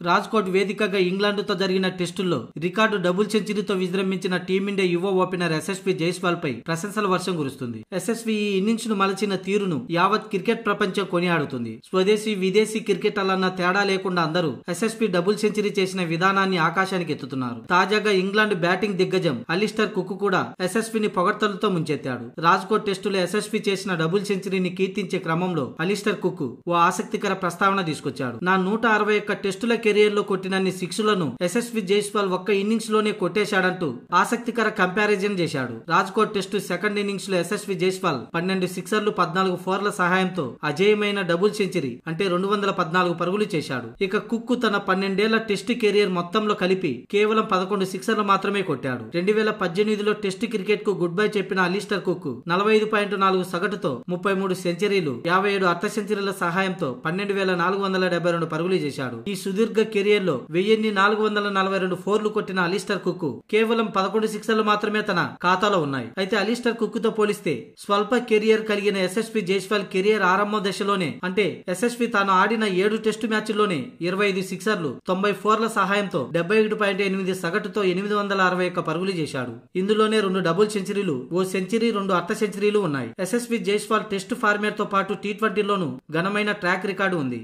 రాజ్కోట్ వేదికగా ఇంగ్లాండ్తో జరిగిన టెస్టుల్లో రికార్డు డబుల్ సెంచరీతో విజృంభించిన టీమిండియా యువ ఓపెనర్ యశస్వి జైస్వాల్ పై ప్రశంసల వర్షం కురుస్తుంది. యశస్వి ఈ ఇన్నింగ్స్ ను మలచిన తీరును యావత్ క్రికెట్ ప్రపంచం కొనియాడుతుంది. స్వదేశీ విదేశీ క్రికెటర్లన్న తేడా లేకుండా అందరూ యశస్వి డబుల్ సెంచరీ చేసిన విధానాన్ని ఆకాశానికి ఎత్తుతున్నారు. తాజాగా ఇంగ్లాండ్ బ్యాటింగ్ దిగ్గజం అలిస్టర్ కుక్ కూడా యశస్విని పొగడ్తలతో ముంచెత్తాడు. రాజ్కోట్ టెస్టులో యశస్వి చేసిన డబుల్ సెంచరీని కీర్తించే క్రమంలో అలిస్టర్ కుక్ ఓ ఆసక్తికర ప్రస్తావన తీసుకొచ్చాడు. నా 161 టెస్టుల కెరియర్ లో కొట్టినన్ని సిక్స్లను యశస్వి జైస్వాల్ ఒక్క ఇన్నింగ్స్ లోనే కొట్టేశాడంటూ ఆసక్తికర కంపారిజన్ చేశాడు. రాజ్కోట్ టెస్టు సెకండ్ ఇన్నింగ్స్ లో యశస్వి జైస్వాల్ 12 సిక్సర్లు 14 ఫోర్ల సహాయంతో అజేయమైన డబుల్ సెంచరీ అంటే 214 పరుగులు చేశాడు. ఇక కుక్ తన 12 ఏళ్ల టెస్టు కెరియర్ మొత్తంలో కలిపి కేవలం 11 సిక్సర్లు మాత్రమే కొట్టాడు. 2018లో టెస్టు క్రికెట్ కు గుడ్ బై చెప్పిన అలిస్టర్ కుక్ 45.4 సగటుతో 33 సెంచరీలు 57 అర్ధ సెంచరీల సహాయంతో 12,472 పరుగులు చేశాడు. ఈ సుదీర్ఘ కెరియర్ లో 1442 ఫోర్లు కొట్టిన అలిస్టర్ కుక్ కేవలం 11 సిక్సర్లు మాత్రమే తన ఖాతాలో ఉన్నాయి. అయితే అలిస్టర్ కుక్ తో పోలిస్తే స్వల్ప కెరియర్ కలిగిన యశస్వి జైస్వాల్ కెరియర్ ఆరంభ దశలోనే అంటే యశస్వి తాను ఆడిన 7 టెస్టు మ్యాచ్ల్లోనే 25 సిక్సర్లు 90 ఫోర్ల సహాయంతో 71.8 సగటుతో 861 పరుగులు చేశాడు. ఇందులోనే 2 డబుల్ సెంచరీలు, ఓ సెంచరీ, 2 అర్ధ సెంచరీలు ఉన్నాయి. యశస్వి జైస్వాల్ టెస్టు ఫార్మాట్ తో పాటు T20లోనూ ఘనమైన ట్రాక్ రికార్డు ఉంది.